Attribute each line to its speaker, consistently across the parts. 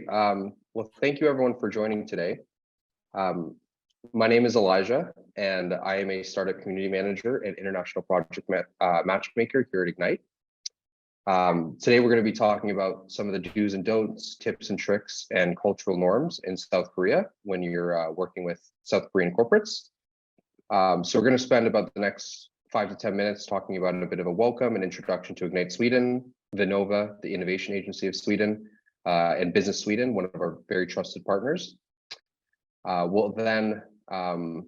Speaker 1: Great. Well, thank you everyone for joining today. My name is Elijah, and I am a startup community manager and international project matchmaker here at Ignite. Today, we're going to be talking about some of the do's and don'ts, tips and tricks, and cultural norms in South Korea when you're working with South Korean corporates. So we're going to spend about the next 5 to 10 minutes talking about a bit of a welcome and introduction to Ignite Sweden, Vinnova, the innovation agency of Sweden, and Business Sweden, one of our very trusted partners. We'll then, and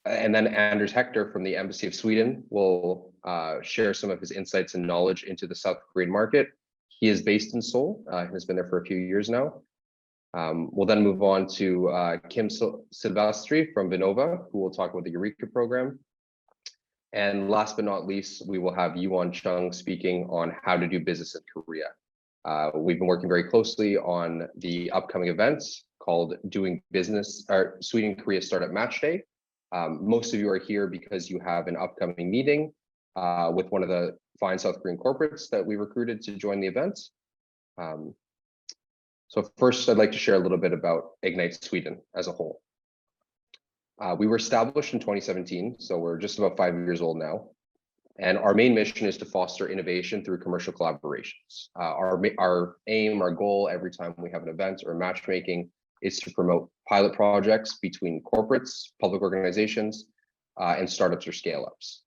Speaker 1: then Anders Hektor from the Embassy of Sweden will share some of his insights and knowledge into the South Korean market. He is based in Seoul, has been there for a few years now. We'll then move on to Kim Silvasti from Vinnova, who will talk about the Eureka program. And last but not least, we will have Chun speaking on how to do business in Korea. We've been working very closely on the upcoming events called Doing Business, or Sweden Korea Startup Match Day. Most of you are here because you have an upcoming meeting with one of the fine South Korean corporates that we recruited to join the event. So first, I'd like to share a little bit about Ignite Sweden as a whole. We were established in 2017, so we're just about 5 years old now. And our main mission is to foster innovation through commercial collaborations. Our aim, our goal every time we have an event or matchmaking is to promote pilot projects between corporates, public organizations, and startups or scale-ups.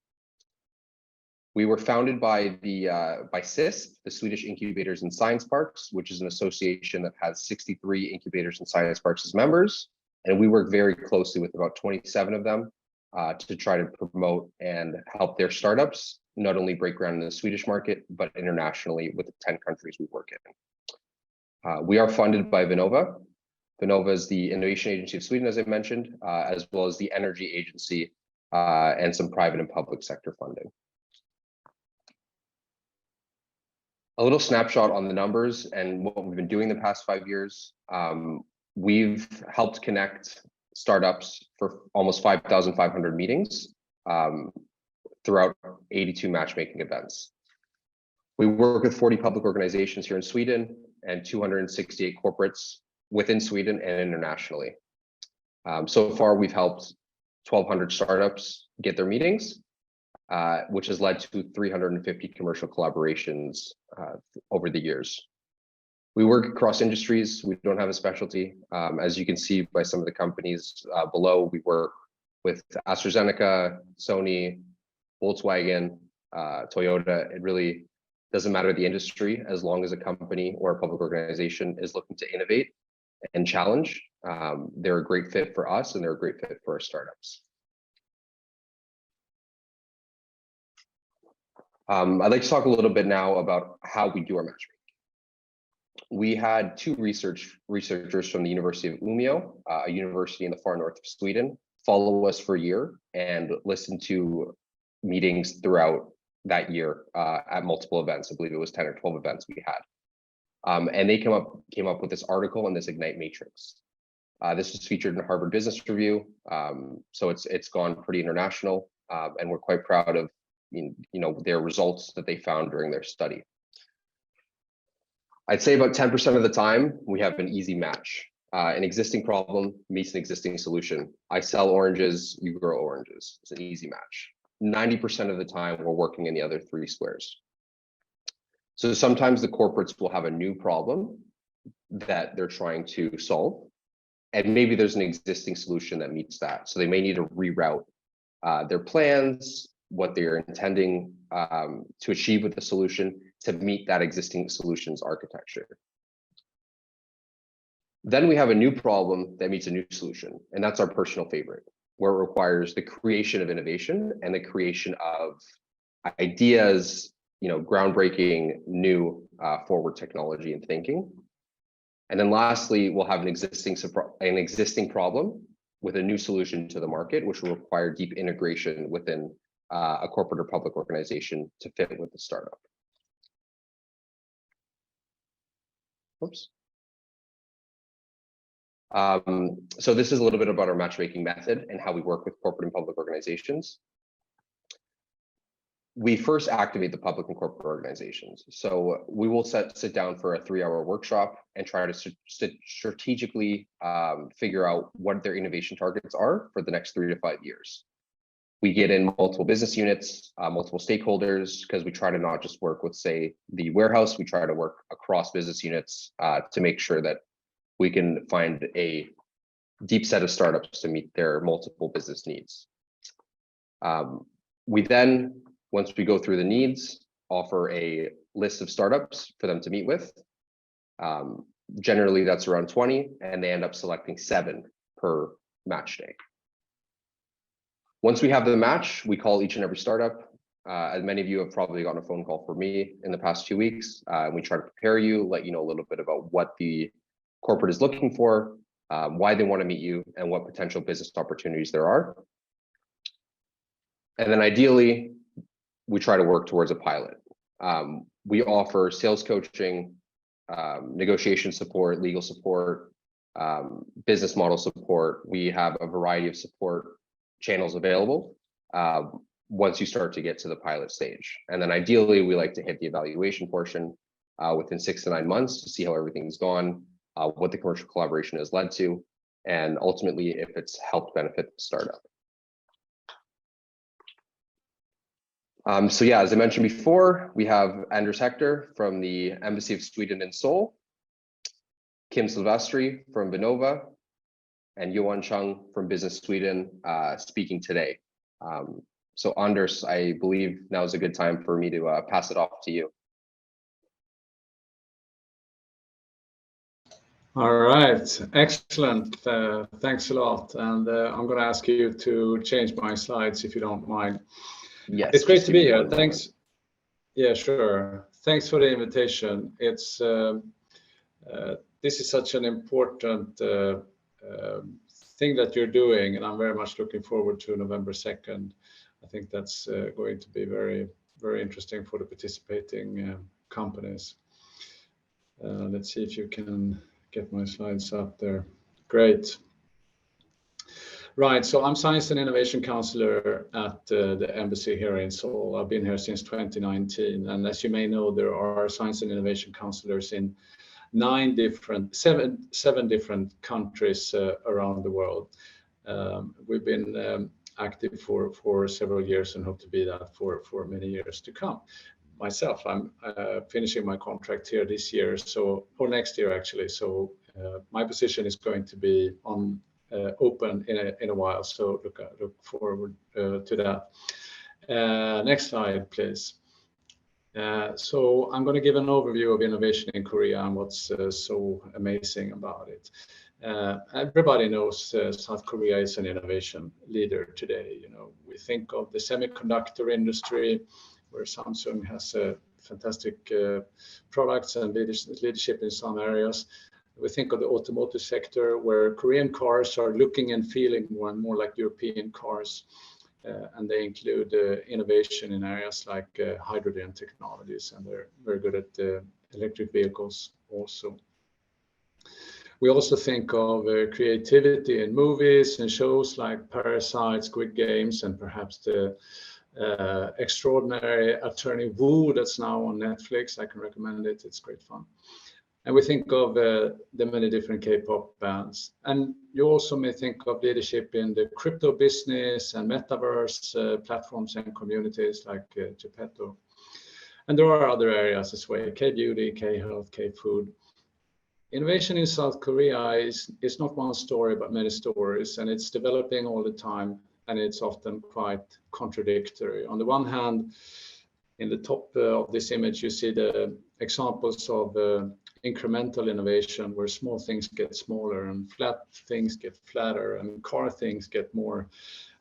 Speaker 1: We were founded by SISP, the Swedish Incubators and Science Parks, which is an association that has 63 incubators and science parks as members. And we work very closely with about 27 of them to try to promote and help their startups not only break ground in the Swedish market, but internationally with the 10 countries we work in. We are funded by Vinnova. Vinnova is the innovation agency of Sweden, as I mentioned, as well as the energy agency and some private and public sector funding. A little snapshot on the numbers and what we've been doing the past 5 years. We've helped connect startups for almost 5,500 meetings throughout 82 matchmaking events. We work with 40 public organizations here in Sweden and 268 corporates within Sweden and internationally. So far, we've helped 1,200 startups get their meetings, which has led to 350 commercial collaborations over the years. We work across industries. We don't have a specialty. As you can see by some of the companies below, we work with AstraZeneca, Sony, Volkswagen, Toyota. It really doesn't matter the industry, as long as a company or a public organization is looking to innovate and challenge. They're a great fit for us, and they're a great fit for our startups. I'd like to talk a little bit now about how we do our matchmaking. We had two researchers from the University of Umeå, a university in the far north of Sweden, follow us for a year and listen to meetings throughout that year at multiple events. I believe it was 10 or 12 events we had. And they came up with this article and this Ignite Matrix. This was featured in Harvard Business Review, so it's gone pretty international, and we're quite proud of their results that they found during their study. I'd say about 10% of the time we have an easy match. An existing problem meets an existing solution. I sell oranges, you grow oranges. It's an easy match. 90% of the time we're working in the other 3 squares. So sometimes the corporates will have a new problem that they're trying to solve, and maybe there's an existing solution that meets that. So they may need to reroute their plans, what they're intending to achieve with the solution to meet that existing solution's architecture. Then we have a new problem that meets a new solution, and that's our personal favorite, where it requires the creation of innovation and the creation of ideas, groundbreaking, new forward technology and thinking. And then lastly, we'll have an existing problem with a new solution to the market, which will require deep integration within a corporate or public organization to fit with the startup. Oops. So this is a little bit about our matchmaking method and how we work with corporate and public organizations. we first activate the public and corporate organizations. So we will sit down for a 3-hour workshop and try to strategically figure out what their innovation targets are for the next 3 to 5 years. We get in multiple business units, multiple stakeholders, because we try to not just work with, say, the warehouse, we try to work across business units to make sure that we can find a deep set of startups to meet their multiple business needs. We then, once we go through the needs, offer a list of startups for them to meet with. Generally, that's around 20, and they end up selecting 7 per match day. Once we have the match, we call each and every startup. As many of you have probably gotten a phone call from me in the past 2 weeks, and we try to prepare you, let you know a little bit about what the corporate is looking for, why they want to meet you, and what potential business opportunities there are. And then ideally, we try to work towards a pilot. We offer sales coaching, negotiation support, legal support, business model support. We have a variety of support channels available once you start to get to the pilot stage. And then ideally, we like to hit the evaluation portion within 6 to 9 months to see how everything's gone, what the commercial collaboration has led to, and ultimately if it's helped benefit the startup. So yeah, as I mentioned before, we have Anders Hektor from the Embassy of Sweden in Seoul, Kim Silvasti from Vinnova, and Johan from Business Sweden speaking today. So Anders, I believe now is a good time for me to pass it off to you.
Speaker 2: All right, excellent. Thanks a lot. And I'm going to ask you to change my slides if you don't mind.
Speaker 1: Yes,
Speaker 2: it's great to be here. Thanks. Yeah, sure. Thanks for the invitation. It's this is such an important thing that you're doing, and I'm very much looking forward to November 2nd. I think that's going to be very, very interesting for the participating companies. Let's see if you can get my slides up there. Great. Right, so I'm Science and Innovation Counselor at the Embassy here in Seoul. I've been here since 2019, and as you may know, there are Science and Innovation Counselors in seven different countries around the world. We've been active for several years and hope to be that for many years to come. Myself, I'm finishing my contract here this year, or next year actually. So my position is going to be on open in a while. So look forward to that. Next slide, please. So I'm going to give an overview of innovation in Korea and what's so amazing about it. Everybody knows South Korea is an innovation leader today. You know, we think of the semiconductor industry, where Samsung has fantastic products and leadership in some areas. We think of the automotive sector, where Korean cars are looking and feeling more and more like European cars. And they include innovation in areas like hydrogen technologies, and they're very good at electric vehicles also. We also think of creativity in movies and shows like Parasite, Squid Games, and perhaps the extraordinary Attorney Woo that's now on Netflix. I can recommend it, it's great fun. And we think of the many different K-pop bands. And you also may think of leadership in the crypto business and metaverse platforms and communities like Geppetto. And there are other areas as well, K-beauty, K-health, K-food. Innovation in South Korea is not one story, but many stories, and it's developing all the time, and it's often quite contradictory. On the one hand, in the top of this image, you see the examples of incremental innovation, where small things get smaller and flat things get flatter and car things get more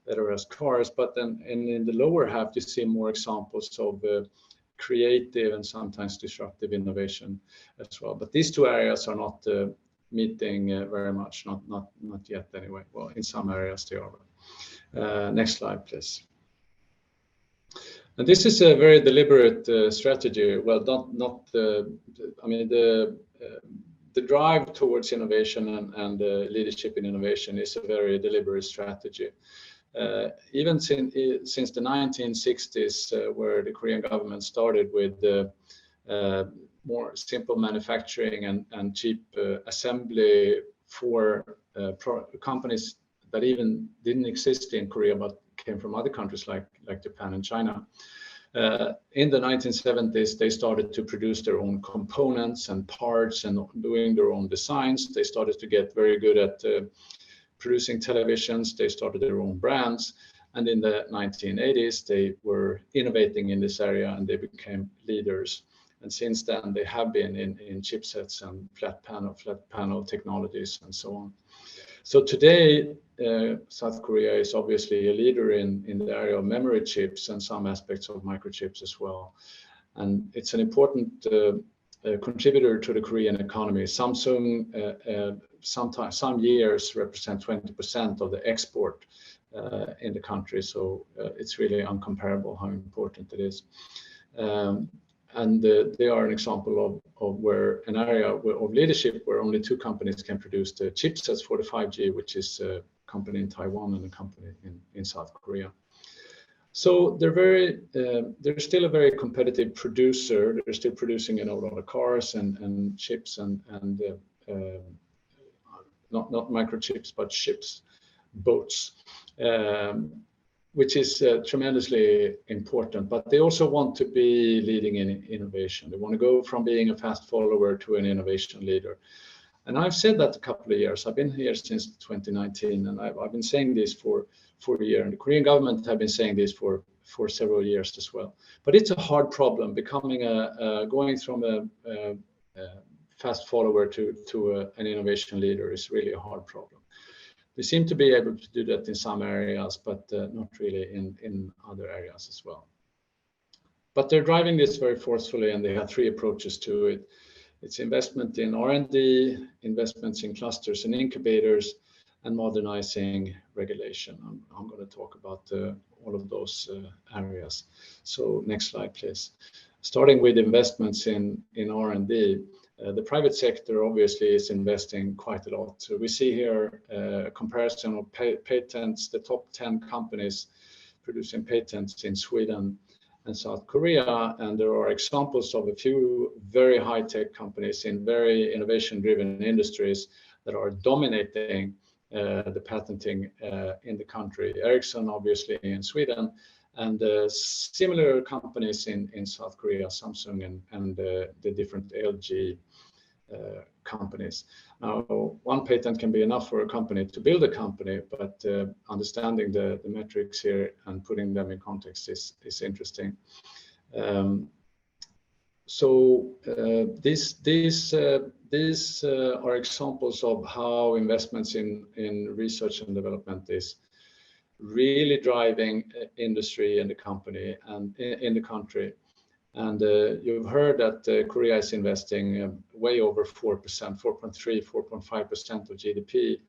Speaker 2: better as cars. But then in the lower half, you see more examples of creative and sometimes disruptive innovation as well. But these two areas are not meeting very much, not yet anyway. Well, in some areas they are. Next slide, please. And this is a very deliberate strategy. Well, I mean, the drive towards innovation and leadership in innovation is a very deliberate strategy. Even since the 1960s, where the Korean government started with more simple manufacturing and cheap assembly for companies that even didn't exist in Korea but came from other countries like Japan and China. In the 1970s, they started to produce their own components and parts and doing their own designs. They started to get very good at producing televisions. They started their own brands. And in the 1980s, they were innovating in this area and they became leaders. And since then, they have been in chipsets and flat panel technologies and so on. So today, South Korea is obviously a leader in the area of memory chips and some aspects of microchips as well. And it's an important contributor to the Korean economy. Samsung, some years represent 20% of the export in the country. So it's really uncomparable how important it is. And they are an example of where an area of leadership where only two companies can produce the chipsets for the 5G, which is a company in Taiwan and a company in South Korea. So they're still a very competitive producer. They're still producing a lot of cars and chips and not microchips, but ships, boats. Which is tremendously important, but they also want to be leading in innovation. They want to go from being a fast follower to an innovation leader. And I've said that a couple of years. I've been here since 2019, and I've been saying this for a year, and the Korean government have been saying this for several years as well. But it's a hard problem, going from a fast follower to an innovation leader is really a hard problem. They seem to be able to do that in some areas, but not really in other areas as well. But they're driving this very forcefully, and they have three approaches to it. It's investment in R&D, investments in clusters and incubators, and modernizing regulation. I'm going to talk about all of those areas. So next slide, please. Starting with investments in R&D. The private sector obviously is investing quite a lot. So we see here a comparison of patents, the top 10 companies producing patents in Sweden and South Korea. And there are examples of a few very high-tech companies in very innovation-driven industries that are dominating the patenting in the country. Ericsson, obviously, in Sweden, and similar companies in South Korea, Samsung and the different LG companies. Now, one patent can be enough for a company to build a company, but understanding the metrics here and putting them in context is interesting. These are examples of how investments in research and development is really driving industry in the company and in the country. And you've heard that Korea is investing way over 4%, 4.3, 4.5% of GDP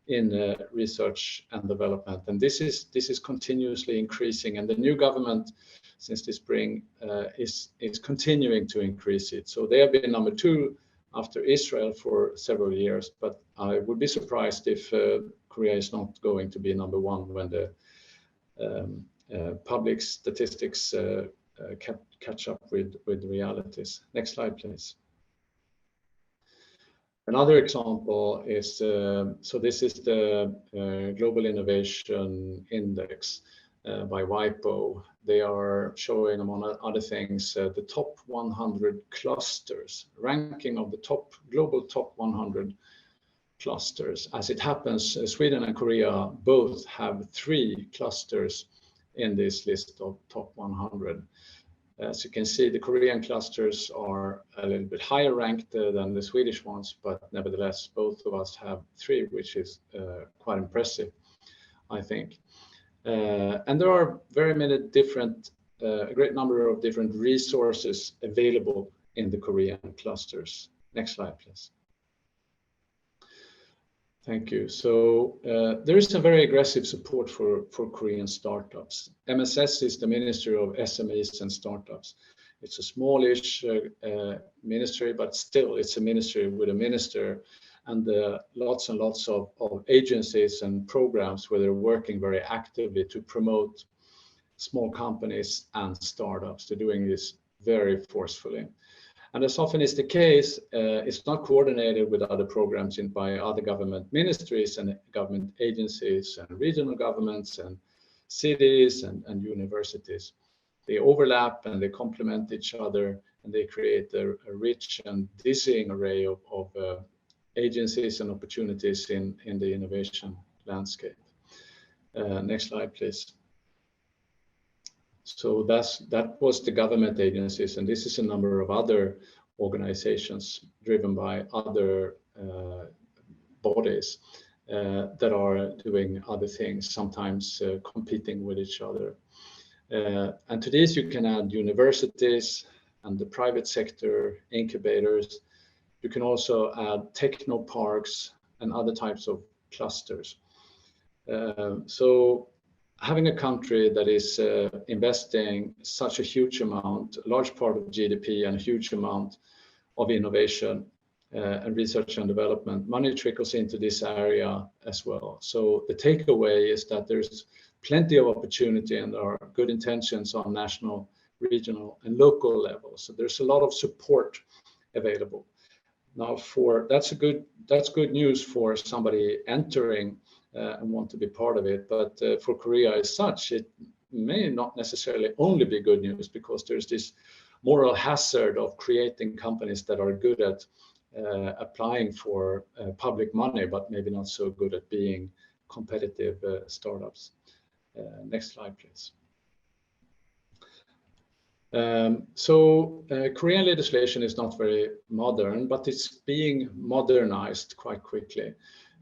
Speaker 2: in research and development. And this is continuously increasing. And the new government, since this spring, is continuing to increase it. So they have been number 2 after Israel for several years. But I would be surprised if Korea is not going to be number 1 when the public statistics catch up with realities. Next slide, please. Another example is, so this is the Global Innovation Index by WIPO. They are showing, among other things, the top 100 clusters, ranking of the global top 100 clusters. As it happens, Sweden and Korea both have 3 clusters in this list of top 100. As you can see, the Korean clusters are a little bit higher ranked than the Swedish ones, but nevertheless, both of us have 3, which is quite impressive, I think. And there are very many different, a great number of different resources available in the Korean clusters. Next slide, please. Thank you. So there is a very aggressive support for Korean startups. MSS is the Ministry of SMEs and Startups. It's a smallish ministry, but still it's a ministry with a minister. and lots and lots of agencies and programs where they're working very actively to promote small companies and startups. They're doing this very forcefully. And as often is the case, it's not coordinated with other programs by other government ministries and government agencies and regional governments and cities and universities. They overlap and they complement each other, and they create a rich and dizzying array of agencies and opportunities in the innovation landscape. Next slide, please. So that was the government agencies, and this is a number of other organizations driven by other bodies that are doing other things, sometimes competing with each other. And to this you can add universities and the private sector, incubators. You can also add techno parks and other types of clusters. So having a country that is investing such a huge amount, a large part of GDP and a huge amount of innovation and research and development, money trickles into this area as well. So the takeaway is that there's plenty of opportunity and there are good intentions on national, regional and local level. So there's a lot of support available. Now that's good news for somebody entering and want to be part of it. But for Korea as such, it may not necessarily only be good news, because there's this moral hazard of creating companies that are good at applying for public money, but maybe not so good at being competitive startups. Next slide, please. Korean legislation is not very modern, but it's being modernized quite quickly.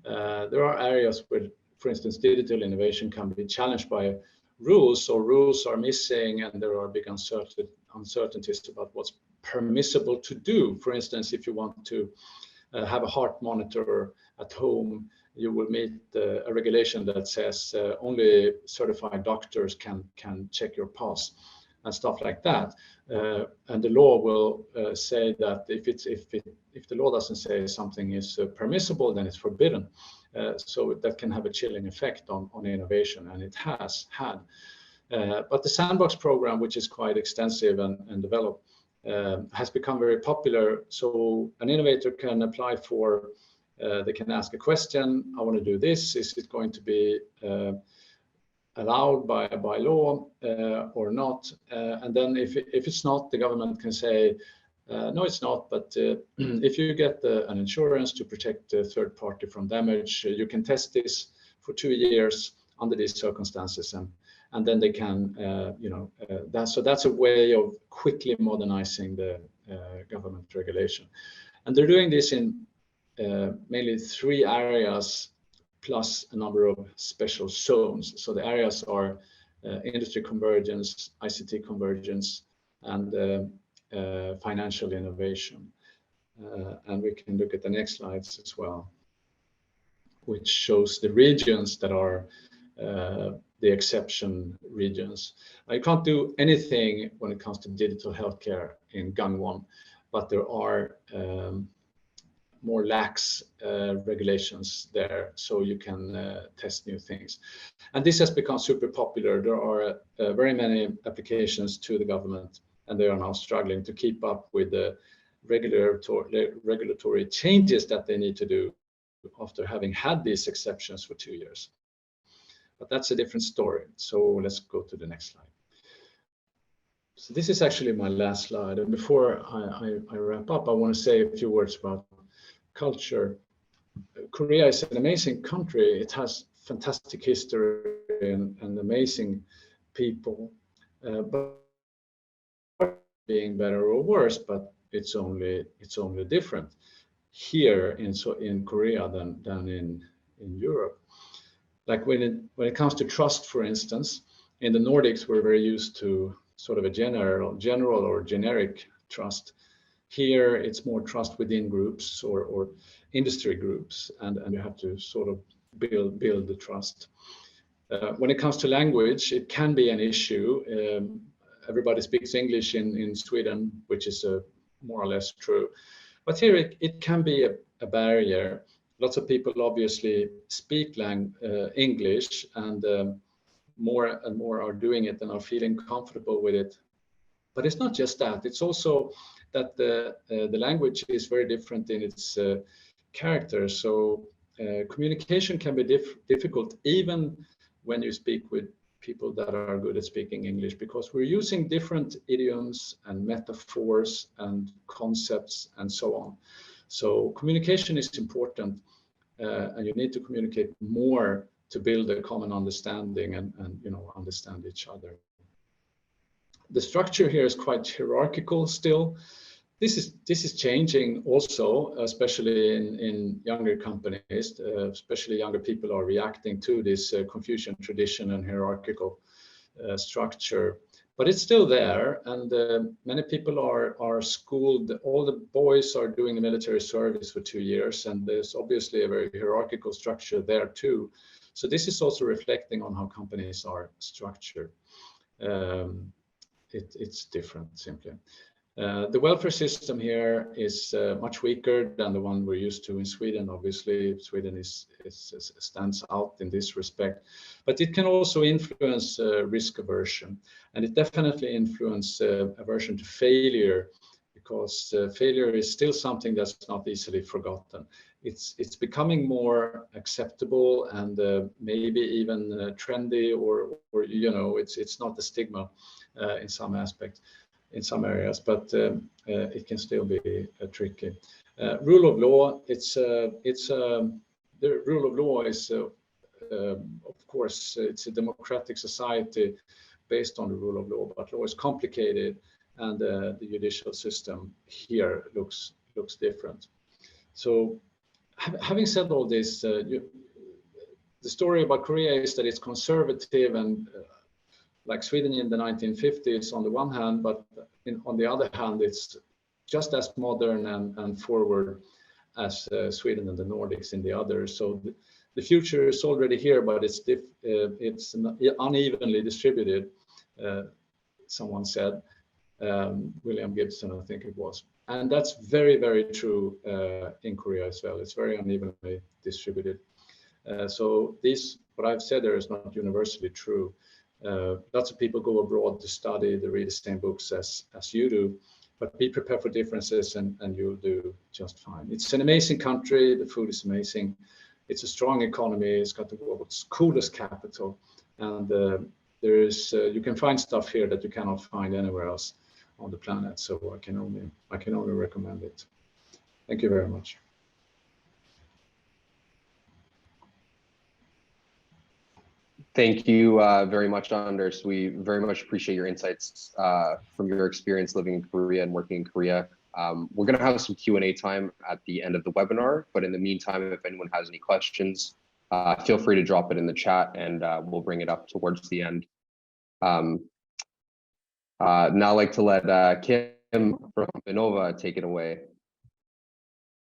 Speaker 2: There are areas where, for instance, digital innovation can be challenged by rules, or rules are missing, and there are big uncertainties about what's permissible to do. For instance, if you want to have a heart monitor at home, you will meet a regulation that says only certified doctors can check your pulse and stuff like that. And the law will say that if the law doesn't say something is permissible, then it's forbidden. So that can have a chilling effect on innovation, and it has had. But the sandbox program, which is quite extensive and developed, has become very popular. So an innovator can apply for, they can ask a question, I want to do this, is it going to be allowed by law or not? And then if it's not, the government can say, no, it's not, but if you get an insurance to protect the third party from damage, you can test this for 2 years under these circumstances, and then they can, so that's a way of quickly modernizing the government regulation. And they're doing this in mainly 3 areas, plus a number of special zones. So the areas are industry convergence, ICT convergence, and financial innovation. And we can look at the next slides as well, which shows the regions that are the exception regions. Now, you can't do anything when it comes to digital healthcare in Gangwon, but there are more lax regulations there, so you can test new things. And this has become super popular. There are very many applications to the government, and they are now struggling to keep up with the regulatory changes that they need to do after having had these exceptions for 2 years. But that's a different story. So let's go to the next slide. So this is actually my last slide. And before I wrap up, I want to say a few words about culture. Korea is an amazing country. It has fantastic history and amazing people, but being better or worse, but it's only different here in Korea than in Europe. Like when it comes to trust, for instance, in the Nordics, we're very used to sort of a general or generic trust. Here, it's more trust within groups or industry groups, and you have to sort of build the trust. When it comes to language, it can be an issue. Everybody speaks English in Sweden, which is more or less true. But here it can be a barrier. lots of people obviously speak English, and more and more are doing it and are feeling comfortable with it. But it's not just that. It's also that the language is very different in its character. So communication can be difficult even when you speak with people that are good at speaking English, because we're using different idioms and metaphors and concepts and so on. So communication is important, and you need to communicate more to build a common understanding and understand each other. The structure here is quite hierarchical still. This is changing also, especially in younger companies. Especially younger people are reacting to this Confucian tradition and hierarchical structure. But it's still there, and many people are schooled. All the boys are doing the military service for 2 years, and there's obviously a very hierarchical structure there too. So this is also reflecting on how companies are structured. It's different simply. The welfare system here is much weaker than the one we're used to in Sweden. Obviously, Sweden stands out in this respect, but it can also influence risk aversion, and it definitely influences aversion to failure, because failure is still something that's not easily forgotten. It's becoming more acceptable and maybe even trendy, or it's not a stigma in some aspects. In some areas, but it can still be tricky. Rule of law, the rule of law is, of course, it's a democratic society based on the rule of law, but law is complicated, and the judicial system here looks different. So, having said all this, the story about Korea is that it's conservative and like Sweden in the 1950s on the one hand, but on the other hand, it's just as modern and forward as Sweden and the Nordics in the other. So the future is already here, but it's unevenly distributed, someone said. William Gibson, I think it was. And that's very, very true in Korea as well. It's very unevenly distributed. So what I've said there is not universally true. Lots of people go abroad to study, they read the same books as you do, but be prepared for differences and you'll do just fine. It's an amazing country, the food is amazing, it's a strong economy, it's got the world's coolest capital, and you can find stuff here that you cannot find anywhere else on the planet, so I can only recommend it. Thank you very much.
Speaker 1: Thank you very much, Anders. We very much appreciate your insights from your experience living in Korea and working in Korea. We're going to have some Q&A time at the end of the webinar, but in the meantime, if anyone has any questions, feel free to drop it in the chat, and we'll bring it up towards the end. Now I'd like to let Kim from Vinnova take it away.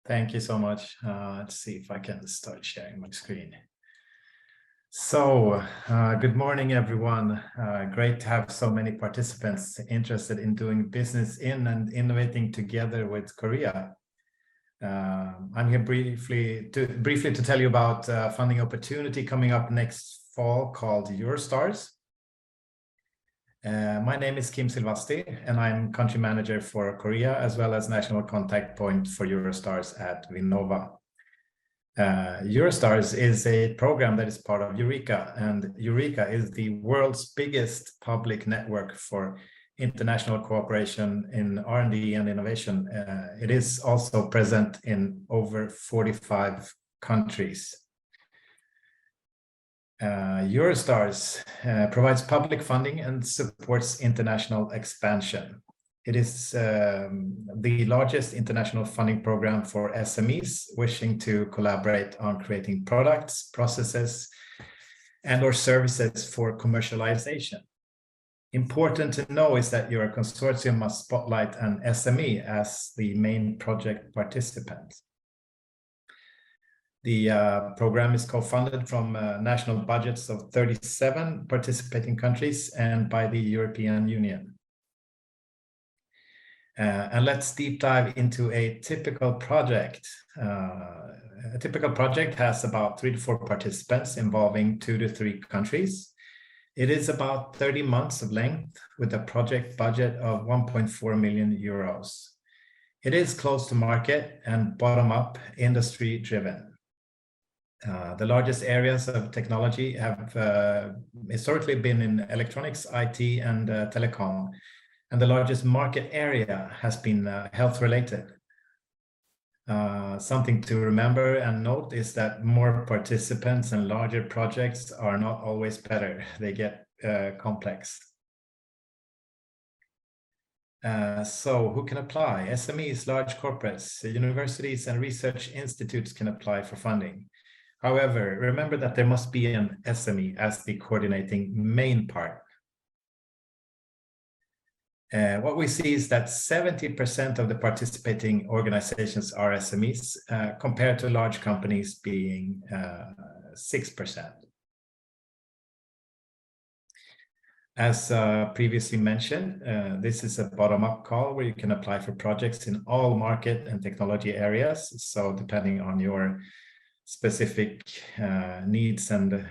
Speaker 3: Thank you so much. Let's see if I can start sharing my screen. So, good morning, everyone. Great to have so many participants interested in doing business in and innovating together with Korea. I'm here briefly to tell you about a funding opportunity coming up next fall called Eurostars. My name is Kim Silvasti, and I'm country manager for Korea, as well as national contact point for Eurostars at Vinnova. Eurostars is a program that is part of Eureka, and Eureka is the world's biggest public network for international cooperation in R&D and innovation. It is also present in over 45 countries. Eurostars provides public funding and supports international expansion. It is the largest international funding program for SMEs wishing to collaborate on creating products, processes, and/or services for commercialization. Important to know is that your consortium must spotlight an SME as the main project participant. The program is co-funded from national budgets of 37 participating countries and by the European Union. And let's deep dive into a typical project. A typical project has about 3 to 4 participants involving 2 to 3 countries. It is about 30 months of length with a project budget of 1.4 million euros. It is close to market and bottom-up, industry-driven. The largest areas of technology have historically been in electronics, IT, and telecom. And the largest market area has been health-related. Something to remember and note is that more participants and larger projects are not always better. They get complex. So who can apply? SMEs, large corporates, universities, and research institutes can apply for funding. However, remember that there must be an SME as the coordinating main part. What we see is that 70% of the participating organizations are SMEs, compared to large companies being 6%. As previously mentioned, this is a bottom-up call where you can apply for projects in all market and technology areas. So depending on your specific needs and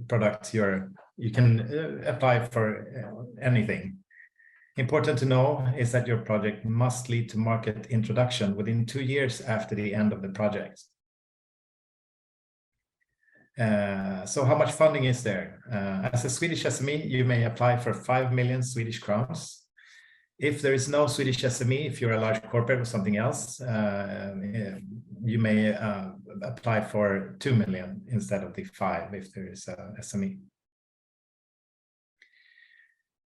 Speaker 3: products, you can apply for anything. Important to know is that your project must lead to market introduction within 2 years after the end of the project. So how much funding is there? As a Swedish SME, you may apply for 5 million Swedish crowns. If there is no Swedish SME, if you're a large corporate or something else, you may apply for 2 million instead of the 5 if there is a SME.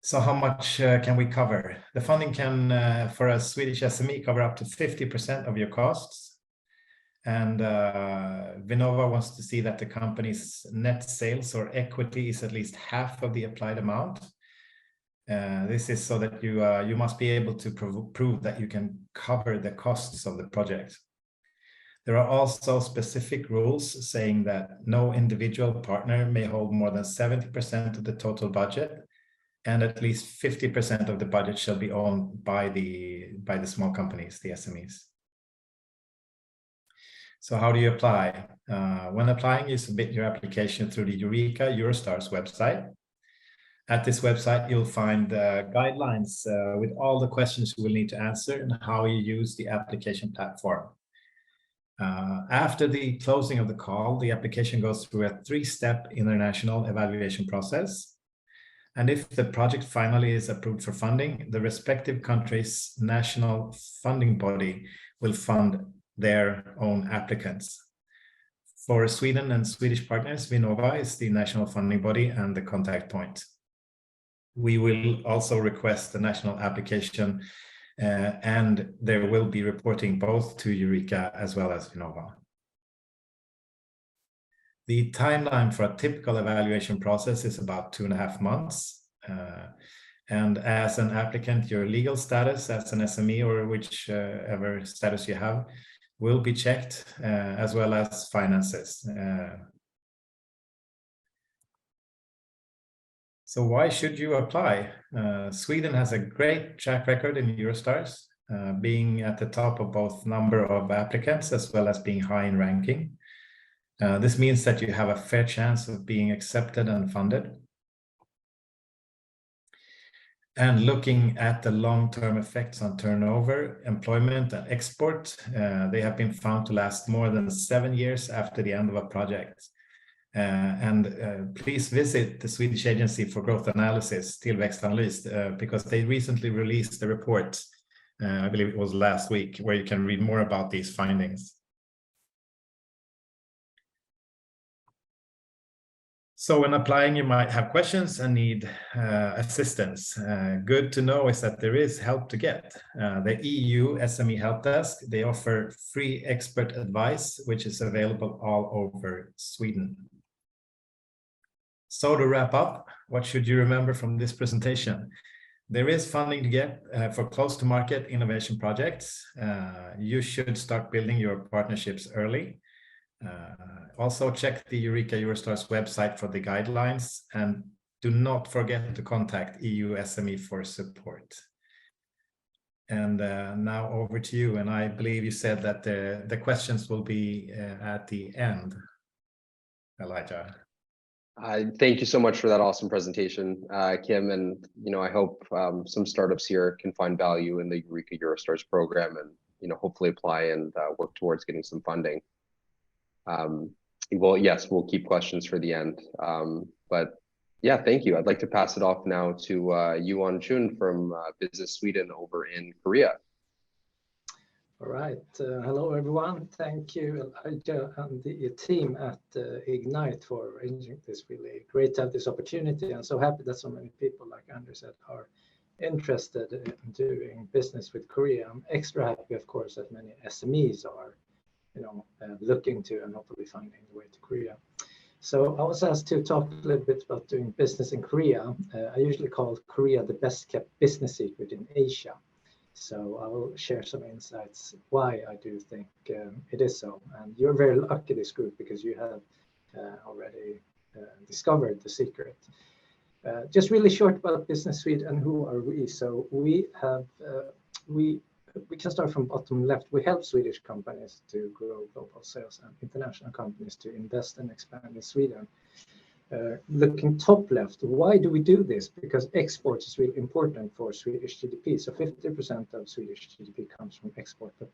Speaker 3: So how much can we cover? The funding can, for a Swedish SME, cover up to 50% of your costs. And Vinnova wants to see that the company's net sales or equity is at least half of the applied amount. This is so that you must be able to prove that you can cover the costs of the project. There are also specific rules saying that no individual partner may hold more than 70% of the total budget, and at least 50% of the budget shall be owned by the small companies, the SMEs. So how do you apply? When applying, you submit your application through the Eureka Eurostars website. At this website, you'll find guidelines with all the questions you will need to answer and how you use the application platform. After the closing of the call, the application goes through a 3-step international evaluation process. And if the project finally is approved for funding, the respective country's national funding body will fund their own applicants. For Sweden and Swedish partners, Vinnova is the national funding body and the contact point. We will also request the national application and there will be reporting both to Eureka as well as Vinnova. The timeline for a typical evaluation process is about 2.5 months. And as an applicant, your legal status as an SME or whichever status you have will be checked, as well as finances. So why should you apply? Sweden has a great track record in Eurostars, being at the top of both number of applicants as well as being high in ranking. This means that you have a fair chance of being accepted and funded. And looking at the long-term effects on turnover, employment, and export, they have been found to last more than 7 years after the end of a project. Please visit the Swedish Agency for Growth Analysis, Tillväxtanalys, because they recently released a report, I believe it was last week, where you can read more about these findings. So when applying, you might have questions and need assistance. Good to know is that there is help to get. The EU SME Help Desk, they offer free expert advice, which is available all over Sweden. So to wrap up, what should you remember from this presentation? There is funding to get for close to market innovation projects. You should start building your partnerships early. Also check the Eureka Eurostars website for the guidelines and do not forget to contact EU SME for support. And now over to you. And I believe you said that the questions will be at the end, Elijah.
Speaker 1: Thank you so much for that awesome presentation, Kim. And I hope some startups here can find value in the Eureka Eurostars program, and hopefully apply and work towards getting some funding. Well, yes, we'll keep questions for the end. But yeah, thank you. I'd like to pass it off now to Johan Chun from Business Sweden over in Korea.
Speaker 4: All right. Hello, everyone. Thank you, Elijah, and the team at Ignite for arranging this. Really great to have this opportunity. I'm so happy that so many people, like Andrew said, are interested in doing business with Korea. I'm extra happy, of course, that many SMEs are, looking to and hopefully finding the way to Korea. So I was asked to talk a little bit about doing business in Korea. I usually call Korea the best kept business secret in Asia. So I will share some insights why I do think it is so. And you're very lucky, this group, because you have already discovered the secret. Just really short about Business Sweden and who are we. So we have, we can start from bottom left. We help Swedish companies to grow global sales and international companies to invest and expand in Sweden. Looking top left, why do we do this? Because exports is really important for Swedish GDP. So 50% of Swedish GDP comes from export, but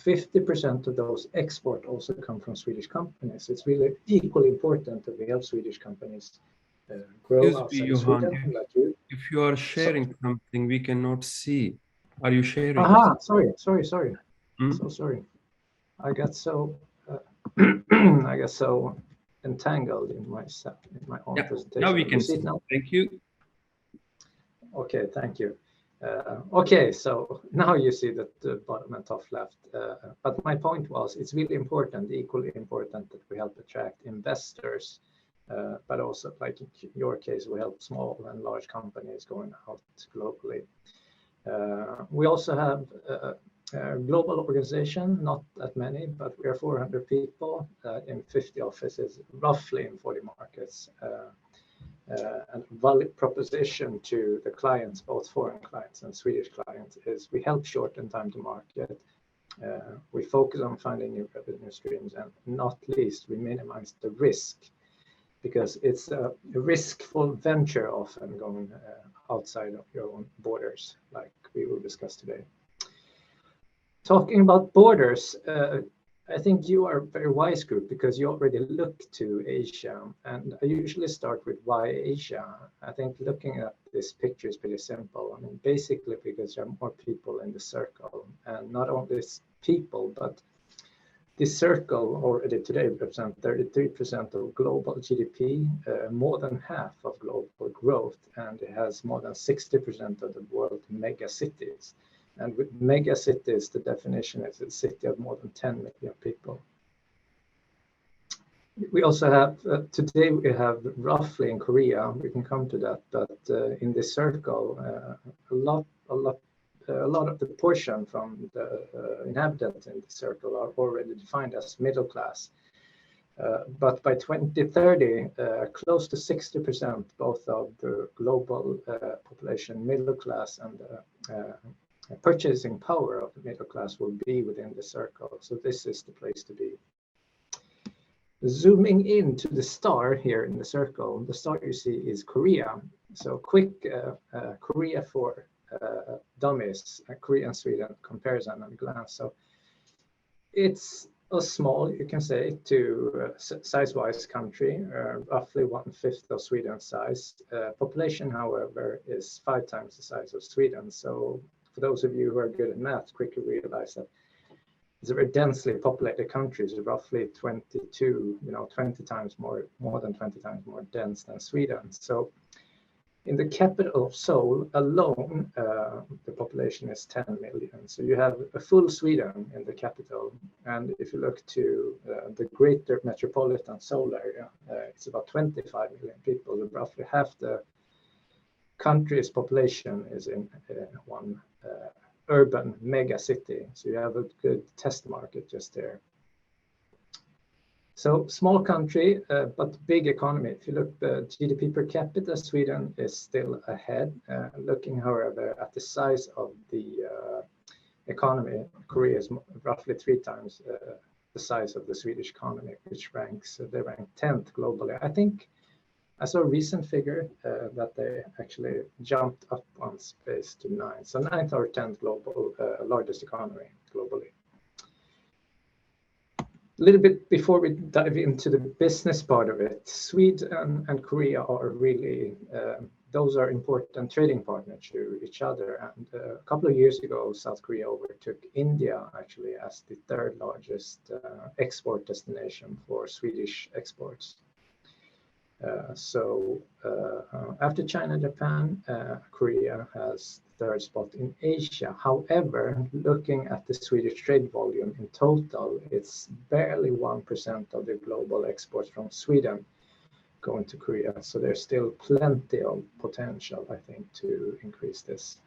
Speaker 4: 50% of those export also come from Swedish companies. It's really equally important that we help Swedish companies grow outside of Sweden. Like you.
Speaker 5: If you are sharing something, we cannot see. Are you sharing?
Speaker 4: Aha, sorry.
Speaker 5: Hmm?
Speaker 4: So sorry. I got so entangled in myself, in my own presentation.
Speaker 5: Now we can see.
Speaker 4: Now?
Speaker 5: Thank you.
Speaker 4: Okay, thank you. Okay, so now you see that the bottom and top left. But my point was, it's really important, equally important, that we help attract investors, but also, like in your case, we help small and large companies going out globally. We also have a global organization, not that many, but we are 400 people in 50 offices, roughly in 40 markets. And valid proposition to the clients, both foreign clients and Swedish clients, is we help shorten time to market. We focus on finding new revenue streams, and not least, we minimize the risk, because it's a riskful venture often going outside of your own borders, like we will discuss today. Talking about borders, I think you are a very wise group because you already look to Asia, and I usually start with why Asia. I think looking at this picture is pretty simple. I mean, basically because there are more people in the circle, and not only people, but this circle already today represents 33% of global GDP, more than half of global growth, and it has more than 60% of the world mega cities. And with mega cities, the definition is a city of more than 10 million people. We also have, today we have roughly in Korea, we can come to that, but in this circle, a lot of the portion from the inhabitants in the circle are already defined as middle class. But by 2030, close to 60%, both of the global population, middle class, and purchasing power of the middle class will be within the circle. So this is the place to be. Zooming into the star here in the circle, the star you see is Korea. So quick Korea for dummies, Korea and Sweden comparison at a glance. So it's a small, you can say, to size-wise country, roughly 1/5 of Sweden's size. Population, however, is 5 times the size of Sweden. So for those of you who are good at math, quickly realize that it's a very densely populated country. It's roughly 20 times more than 20 times more dense than Sweden. So in the capital of Seoul alone, the population is 10 million. So you have a full Sweden in the capital. And if you look to the greater metropolitan Seoul area, it's about 25 million people. Roughly half the country's population is in one urban mega city. So you have a good test market just there. So small country, but big economy. If you look GDP per capita, Sweden is still ahead. Looking, however, at the size of the economy, Korea is roughly 3 times the size of the Swedish economy, which ranks, they rank 10th globally. I think I saw a recent figure that they actually jumped up one space to 9. So 9th or 10th global, largest economy globally. A little bit before we dive into the business part of it, Sweden and Korea are really, those are important trading partners to each other. And a couple of years ago, South Korea overtook India actually as the 3rd largest export destination for Swedish exports. So after China and Japan, Korea has the 3rd spot in Asia. However, looking at the Swedish trade volume in total, it's barely 1% of the global exports from Sweden going to Korea. So there's still plenty of potential, I think, to increase this.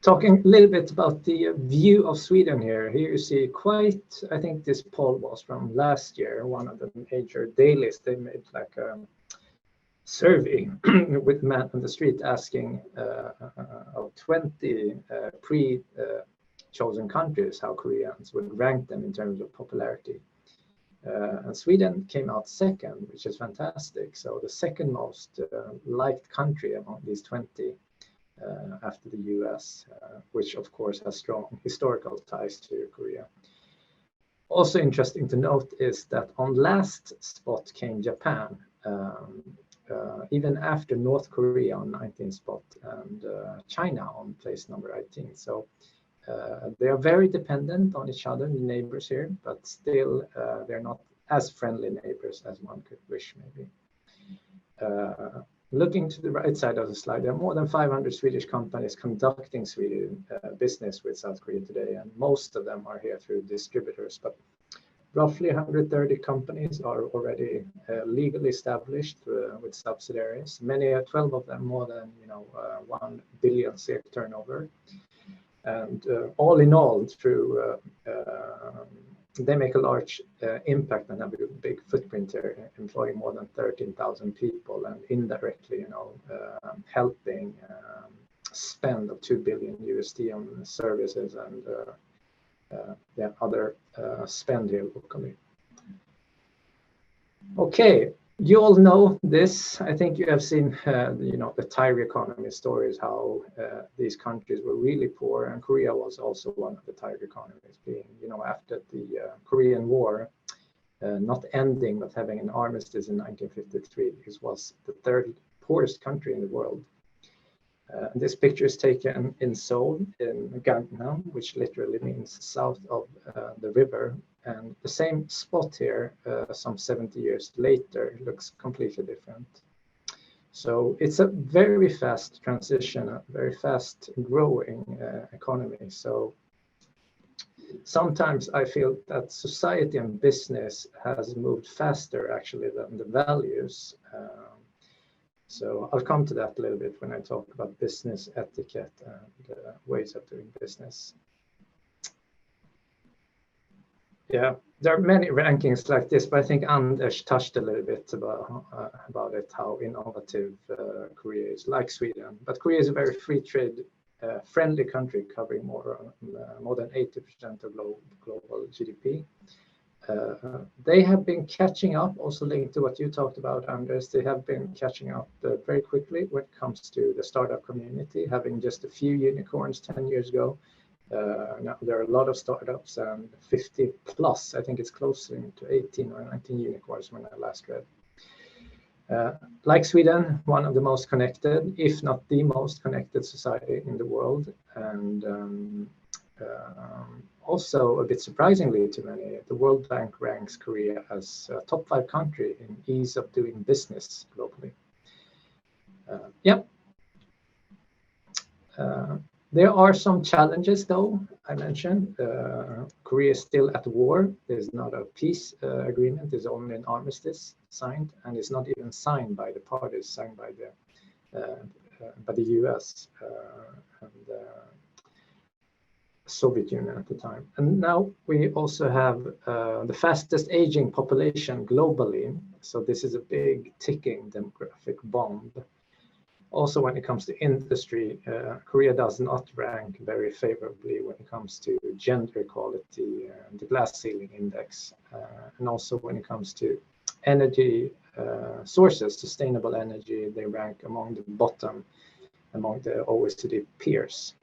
Speaker 4: Talking a little bit about the view of Sweden here. Here you see quite, I think this poll was from last year, one of the major dailies. They made like a survey with men on the street asking of 20 pre-chosen countries how Koreans would rank them in terms of popularity. And Sweden came out 2nd, which is fantastic. So the 2nd most liked country among these 20. After the US, which of course has strong historical ties to Korea. Also interesting to note is that on last spot came Japan, even after North Korea on 19th spot and China on place number 18. So they are very dependent on each other, the neighbors here, but still they're not as friendly neighbors as one could wish maybe. Looking to the right side of the slide, there are more than 500 Swedish companies conducting Sweden business with South Korea today, and most of them are here through distributors. But roughly 130 companies are already legally established with subsidiaries. Many, 12 of them, more than 1 billion SEK turnover. And all in all, through they make a large impact and have a big footprint here, employing more than 13,000 people and indirectly, helping spend of 2 billion USD on services and other spend here locally. Okay, you all know this. I think you have seen, the tire economy stories, how these countries were really poor, and Korea was also one of the tire economies, being, after the Korean War, not ending but having an armistice in 1953. This was the 3rd poorest country in the world. This picture is taken in Seoul, in Gangnam, which literally means south of the river. And the same spot here, some 70 years later, looks completely different. So it's a very fast transition, a very fast growing economy. So sometimes I feel that society and business has moved faster actually than the values. So I'll come to that a little bit when I talk about business etiquette and ways of doing business. Yeah, there are many rankings like this, but I think Anders touched a little bit about it, how innovative Korea is, like Sweden. But Korea is a very free trade friendly country, covering more than 80% of global GDP. They have been catching up, also linked to what you talked about, Anders. They have been catching up very quickly when it comes to the startup community, having just a few unicorns 10 years ago. Now there are a lot of startups, and 50 plus, I think it's closer to 18 or 19 unicorns when I last read. Like Sweden, one of the most connected, if not the most connected society in the world. And also, a bit surprisingly to many, the World Bank ranks Korea as a top 5 country in ease of doing business globally. There are some challenges, though. I mentioned Korea is still at war. There's not a peace agreement. There's only an armistice signed, and it's not even signed by the parties, signed by the US. Soviet Union at the time. And now we also have the fastest aging population globally. So this is a big ticking demographic bomb. Also, when it comes to industry, Korea does not rank very favorably when it comes to gender equality, the glass ceiling index, and also when it comes to energy sources, sustainable energy, they rank among the bottom among the OECD peers.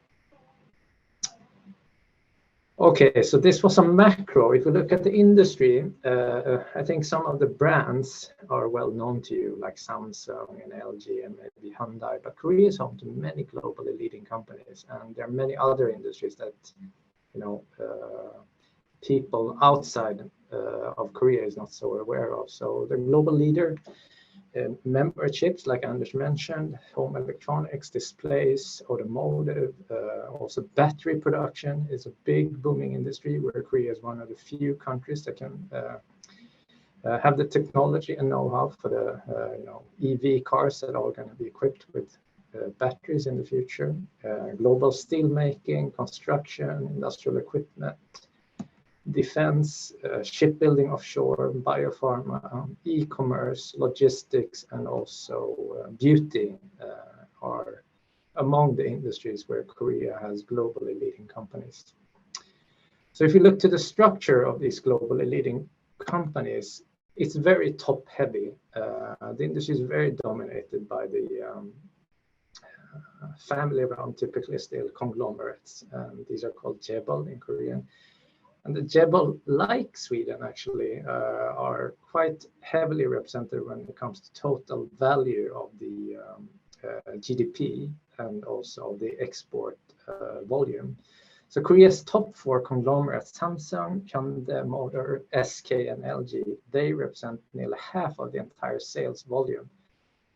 Speaker 4: Okay, so this was a macro. If we look at the industry, I think some of the brands are well known to you, like Samsung and LG and maybe Hyundai, but Korea is home to many globally leading companies, and there are many other industries that, you know, people outside of Korea is not so aware of. So the global leader, member chips, like Anders mentioned, home electronics, displays, automotive, also battery production is a big booming industry where Korea is one of the few countries that can have the technology and know-how for the you know, EV cars that are going to be equipped with batteries in the future. Global steel making, construction, industrial equipment, defense, shipbuilding offshore, biopharma, e-commerce, logistics, and also beauty are among the industries where Korea has globally leading companies. So if you look to the structure of these globally leading companies, it's very top heavy. The industry is very dominated by the family around, typically still conglomerates. These are called chaebol in Korean. And the chaebol, like Sweden actually, are quite heavily represented when it comes to total value of the GDP and also the export volume. So Korea's top 4 conglomerates, Samsung, Hyundai Motor, SK, and LG, they represent nearly half of the entire sales volume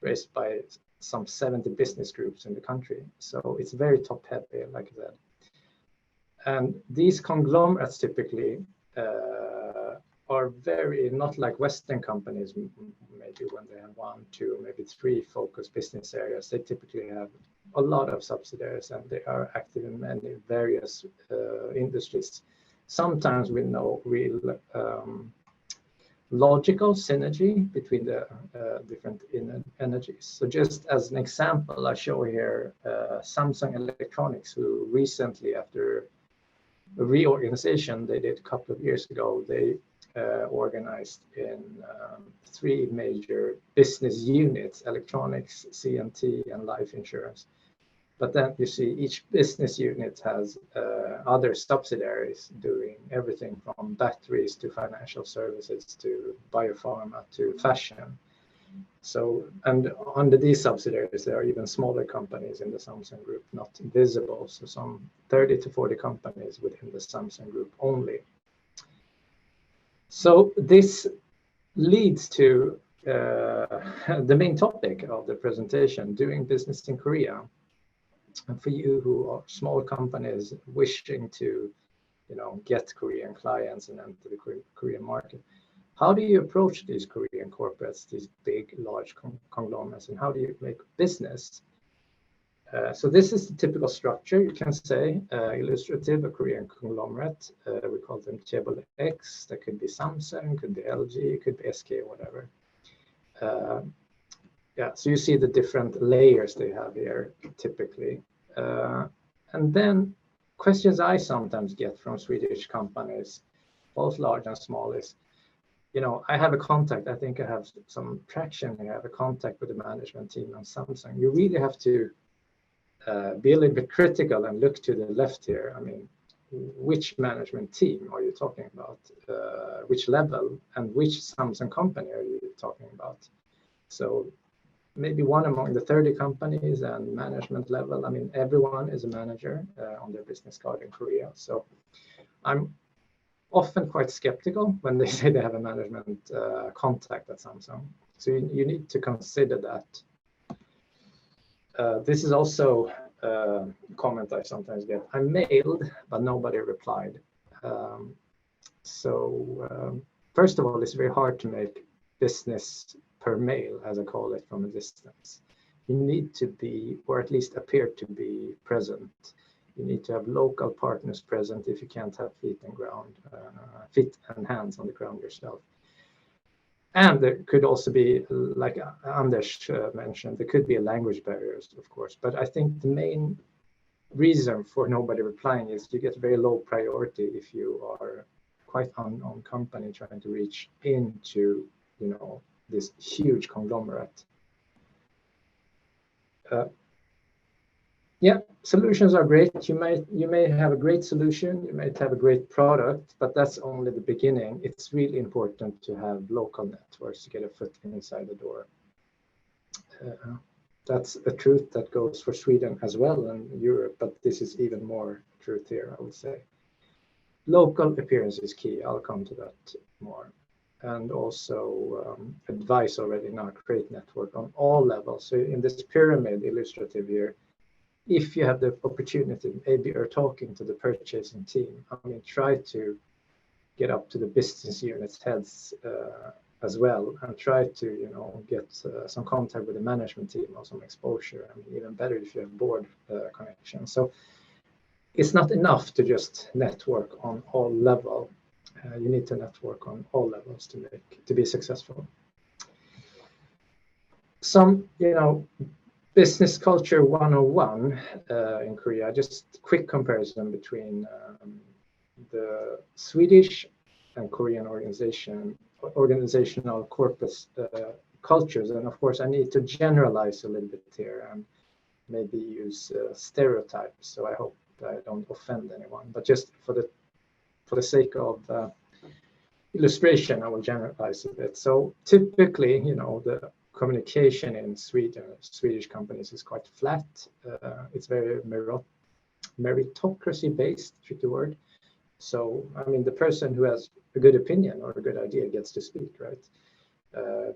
Speaker 4: raised by some 70 business groups in the country. So it's very top heavy, like I said. And these conglomerates typically are very, not like Western companies, maybe when they have 1, 2, maybe 3 focused business areas. They typically have a lot of subsidiaries and they are active in many various industries. Sometimes with no real logical synergy between the different energies. So just as an example, I show here Samsung Electronics, who recently, after a reorganization they did a couple of years ago, they organized in 3 major business units: electronics, CNT, and life insurance. But then you see each business unit has other subsidiaries doing everything from batteries to financial services to biopharma to fashion. So, and under these subsidiaries, there are even smaller companies in the Samsung group not visible. So some 30 to 40 companies within the Samsung group only. So this leads to the main topic of the presentation, doing business in Korea. And for you who are small companies wishing to, you know, get Korean clients and enter the Korean market, how do you approach these Korean corporates, these big, large conglomerates, and how do you make business? So this is the typical structure, you can say, illustrative, a Korean conglomerate. We call them chaebol X. That could be Samsung, could be LG, could be SK, whatever. Yeah, so you see the different layers they have here, typically. And then questions I sometimes get from Swedish companies, both large and small, is, you know, I have a contact, I think I have some traction here, I have a contact with the management team on Samsung. You really have to be a little bit critical and look to the left here. I mean, which management team are you talking about? Which level and which Samsung company are you talking about? So maybe one among the 30 companies and management level. I mean, everyone is a manager on their business card in Korea. So I'm often quite skeptical when they say they have a management contact at Samsung. So you need to consider that. This is also a comment I sometimes get. I mailed, but nobody replied. First of all, it's very hard to make business per mail, as I call it, from a distance. You need to be, or at least appear to be, present You need to have local partners present if you can't have feet and hands on the ground yourself. And there could also be, like Anders mentioned, there could be a language barriers, of course. But I think the main reason for nobody replying is you get very low priority if you are quite unknown company trying to reach into, you know, this huge conglomerate. Yeah, solutions are great. You may have a great solution, you might have a great product, but that's only the beginning. It's really important to have local networks to get a foot inside the door. That's a truth that goes for Sweden as well and Europe, but this is even more truth here, I would say. Local appearance is key. I'll come to that more. And also advice already now, create network on all levels. So in this pyramid illustrative here, if you have the opportunity, maybe you're talking to the purchasing team, I mean, try to get up to the business units heads as well, and try to, you know, get some contact with the management team or some exposure. I mean, even better if you have board connection. So it's not enough to just network on all level. You need to network on all levels to be successful. Some, you know, business culture 101 in Korea, just quick comparison between the Swedish and Korean organizational corpus cultures. And of course, I need to generalize a little bit here and maybe use stereotypes. So I hope I don't offend anyone, but just for the sake of illustration, I will generalize a bit. So typically, you know, the communication in Swedish companies is quite flat. It's very meritocracy based, tricky word. So, I mean, the person who has a good opinion or a good idea gets to speak, right?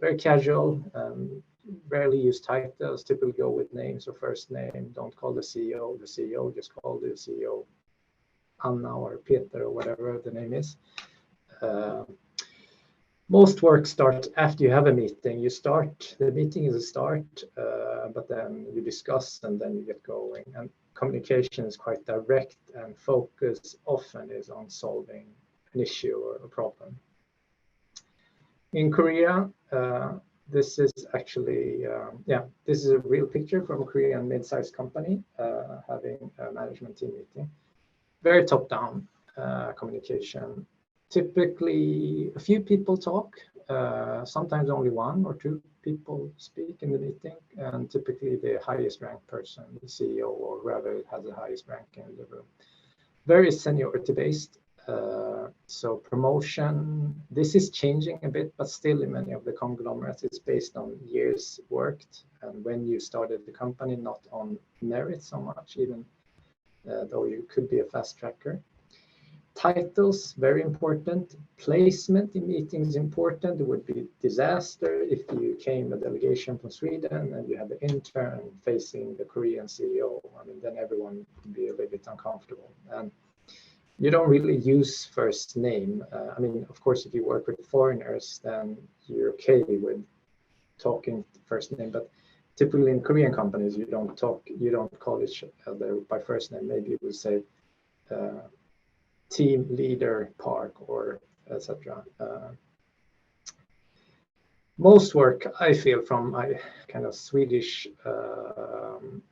Speaker 4: Very casual, rarely use titles, typically go with names or first name. Don't call the CEO, just call the CEO Anna or Peter or whatever the name is. Most work starts after you have a meeting. The meeting is a start, but then you discuss and then you get going. And communication is quite direct, and focus often is on solving an issue or a problem. In Korea, this is actually, this is a real picture from a Korean mid-sized company having a management team meeting. Very top-down communication. Typically, a few people talk, sometimes only one or two people speak in the meeting, and typically the highest ranked person, the CEO or whoever has the highest rank in the room. Very seniority based. So promotion, this is changing a bit, but still in many of the conglomerates, it's based on years worked and when you started the company, not on merit so much, even though you could be a fast tracker. Titles, very important. Placement in meetings important. It would be disaster if you came a delegation from Sweden and you had the intern facing the Korean CEO. I mean, then everyone would be a little bit uncomfortable. And you don't really use first name. I mean, of course, if you work with foreigners, then you're okay with talking first name. But typically in Korean companies, you don't call each other by first name. Maybe you would say team leader Park or etc. Most work I feel from my kind of Swedish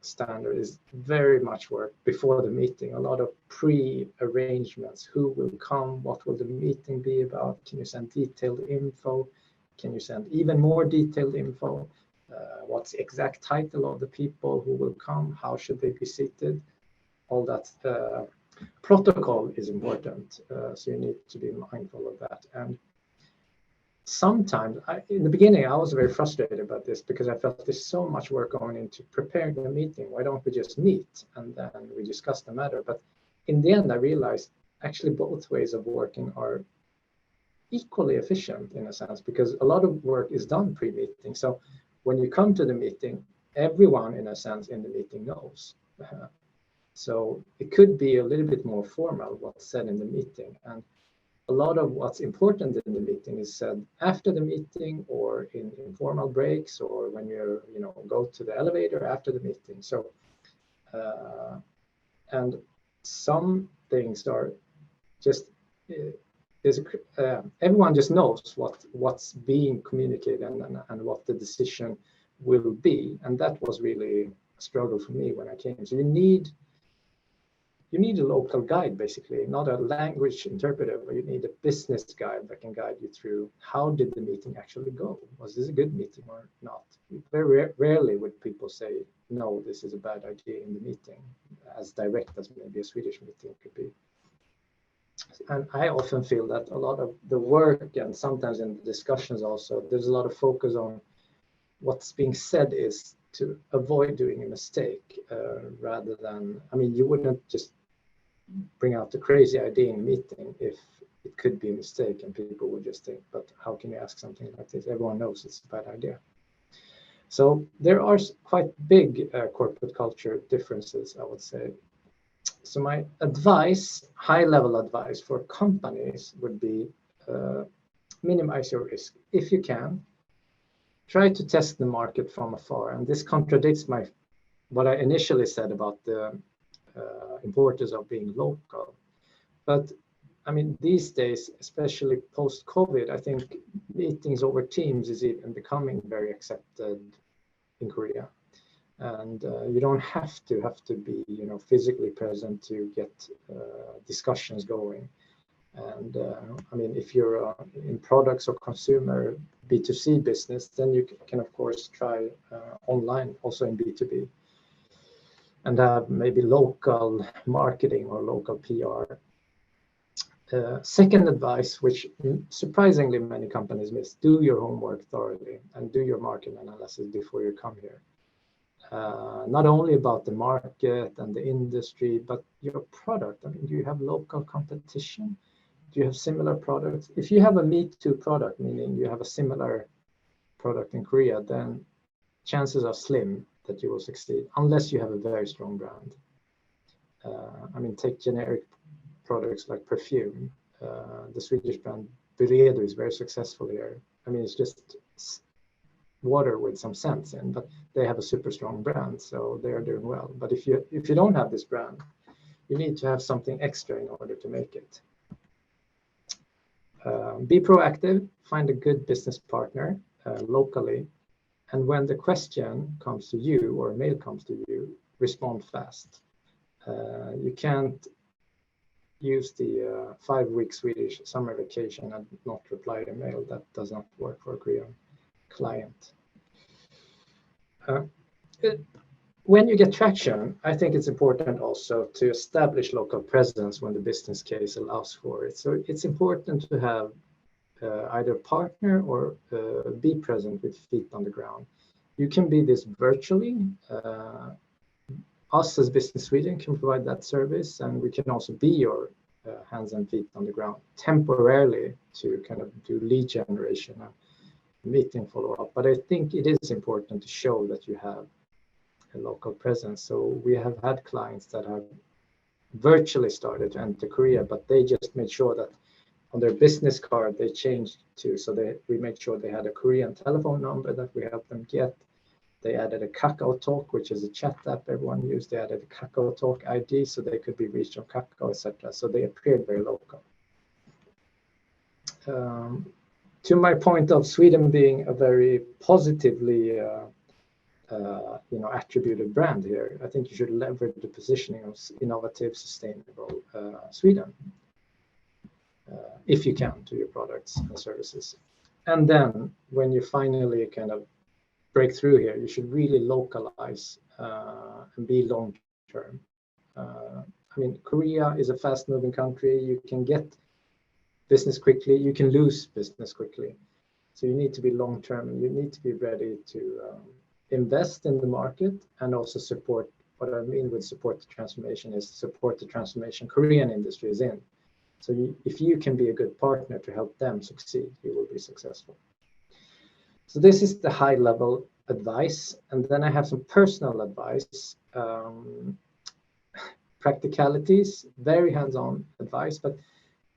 Speaker 4: standard is very much work before the meeting. A lot of pre-arrangements. Who will come? What will the meeting be about? Can you send detailed info? Can you send even more detailed info? What's the exact title of the people who will come? How should they be seated? All that protocol is important, so you need to be mindful of that. And sometimes, in the beginning, I was very frustrated about this because I felt there's so much work going into preparing the meeting. Why don't we just meet and then we discuss the matter? But in the end, I realized actually both ways of working are equally efficient in a sense, because a lot of work is done pre-meeting. So when you come to the meeting, everyone in a sense in the meeting knows. So it could be a little bit more formal what's said in the meeting, and a lot of what's important in the meeting is said after the meeting or in informal breaks or when you go to the elevator after the meeting. So and some things are just everyone just knows what's being communicated and what the decision will be, and that was really a struggle for me when I came. So you need a local guide, basically, not a language interpreter, but you need a business guide that can guide you through how did the meeting actually go? Was this a good meeting or not? Very rarely would people say, no, this is a bad idea in the meeting, as direct as maybe a Swedish meeting could be. And I often feel that a lot of the work, and sometimes in the discussions also, there's a lot of focus on what's being said is to avoid doing a mistake, rather than, I mean, you wouldn't just bring out the crazy idea in a meeting if it could be a mistake and people would just think, but how can you ask something like this? Everyone knows it's a bad idea. So there are quite big corporate culture differences, I would say. So my advice, high-level advice for companies would be minimize your risk. If you can, try to test the market from afar. And this contradicts what I initially said about the importance of being local. But I mean, these days, especially post-COVID, I think meetings over Teams is even becoming very accepted in Korea. And you don't have to be, physically present to get discussions going. And I mean, if you're in products or consumer B2C business, then you can of course try online, also in B2B, and have maybe local marketing or local PR. Second advice, which surprisingly many companies miss: do your homework thoroughly and do your market analysis before you come here. Not only about the market and the industry, but your product. I mean, do you have local competition? Do you have similar products? If you have a Me Too product, meaning you have a similar product in Korea, then chances are slim that you will succeed, unless you have a very strong brand. I mean, take generic products like perfume. The Swedish brand Byredo is very successful here. I mean, it's just water with some scents in, but they have a super strong brand, so they are doing well. But if you don't have this brand, you need to have something extra in order to make it. Be proactive, find a good business partner locally, and when the question comes to you or a mail comes to you, respond fast. You can't use the 5-week Swedish summer vacation and not reply to mail. That does not work for a Korean client. When you get traction, I think it's important also to establish local presence when the business case allows for it. So it's important to have either partner or be present with feet on the ground. You can be this virtually. Us as Business Sweden can provide that service, and we can also be your hands and feet on the ground temporarily to kind of do lead generation and meeting follow-up. But I think it is important to show that you have a local presence. So we have had clients that have virtually started to enter Korea, but they just made sure that on their business card they changed to, so we made sure they had a Korean telephone number that we helped them get. They added a Kakao Talk, which is a chat app everyone used. They added a Kakao Talk ID, so they could be reached on Kakao, etc. So they appeared very local. To my point of Sweden being a very positively attributed brand here, I think you should leverage the positioning of innovative, sustainable Sweden, if you can, to your products and services. And then when you finally kind of break through here, you should really localize and be long-term. I mean, Korea is a fast-moving country. You can get business quickly, you can lose business quickly. So you need to be long-term, and you need to be ready to invest in the market and also support. What I mean with support the transformation is support the transformation Korean industry is in. So if you can be a good partner to help them succeed, you will be successful. So this is the high-level advice. And then I have some personal advice. Practicalities, very hands-on advice, but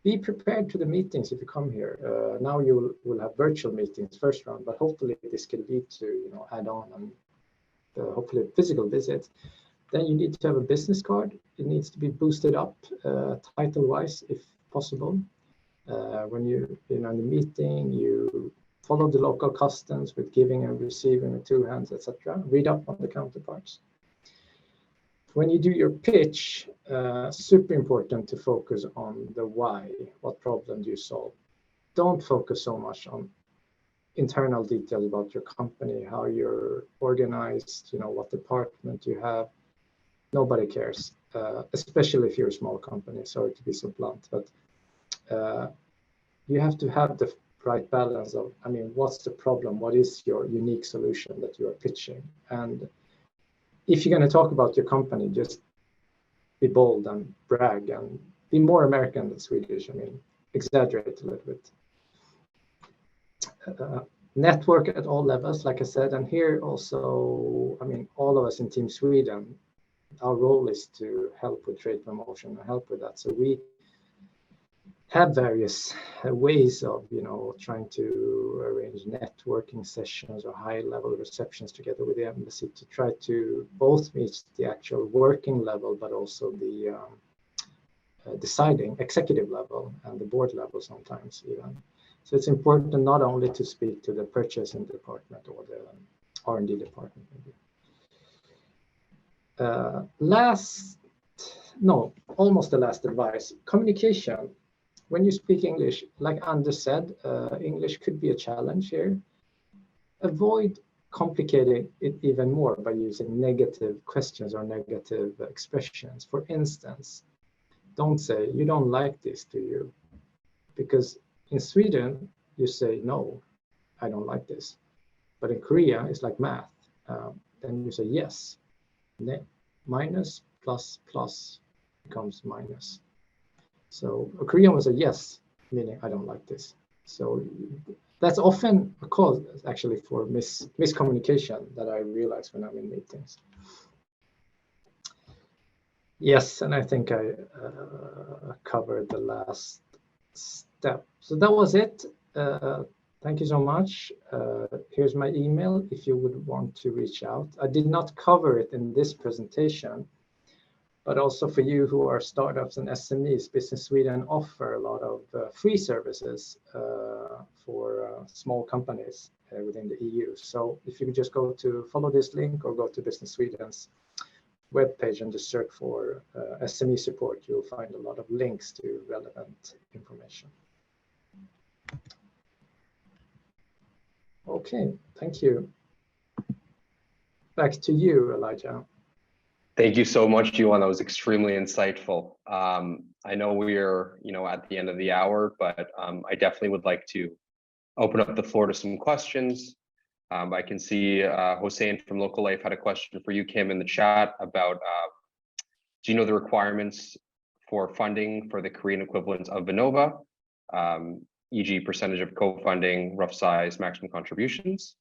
Speaker 4: be prepared to the meetings if you come here. Now you will have virtual meetings first round, but hopefully this can lead to add-on and hopefully physical visits. Then you need to have a business card. It needs to be boosted up title-wise, if possible. When you in the meeting, you follow the local customs with giving and receiving with 2 hands, etc. Read up on the counterparts. When you do your pitch, super important to focus on the why. What problem do you solve? Don't focus so much on internal details about your company, how you're organized, what department you have. Nobody cares, especially if you're a small company. Sorry to be so blunt, but you have to have the right balance of, what's the problem? What is your unique solution that you are pitching? And if you're going to talk about your company, just be bold and brag and be more American than Swedish. Exaggerate a little bit. Network at all levels, like I said, and here also, all of us in Team Sweden, our role is to help with trade promotion and help with that. So we have various ways of, trying to arrange networking sessions or high-level receptions together with the embassy to try to both meet the actual working level, but also the deciding executive level and the board level sometimes even. So it's important not only to speak to the purchasing department or the R&D department. Almost the last advice, communication. When you speak English, like Anders said, English could be a challenge here. Avoid complicating it even more by using negative questions or negative expressions. For instance, don't say, you don't like this, do you? Because in Sweden, you say, no, I don't like this. But in Korea, it's like math. Then you say, yes. Minus plus plus becomes minus. So a Korean will say, yes, meaning I don't like this. So that's often a cause actually for miscommunication that I realize when I'm in meetings. Yes, and I think I covered the last step. So that was it. Thank you so much. Here's my email if you would want to reach out. I did not cover it in this presentation, but also for you who are startups and SMEs, Business Sweden offer a lot of free services for small companies within the EU. So if you could just go to follow this link or go to Business Sweden's webpage and just search for SME support, you'll find a lot of links to relevant information. Okay, thank you. Back to you, Elijah.
Speaker 1: Thank you so much, Johan. That was extremely insightful. I know we're, at the end of the hour, but I definitely would like to open up the floor to some questions. I can see Hossein from Local Life had a question for you, Kim, in the chat about, do you know the requirements for funding for the Korean equivalent of Vinnova, e.g. percentage of co-funding, rough size, maximum contributions?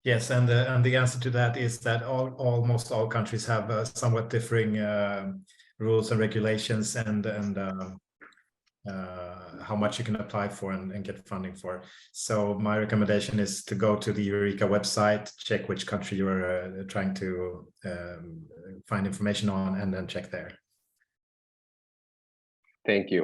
Speaker 3: Yes, and the answer to that is that almost all countries have somewhat differing rules and regulations and how much you can apply for and get funding for. So my recommendation is to go to the Eureka website, check which country you're trying to find information on, and then check there.
Speaker 1: Thank you.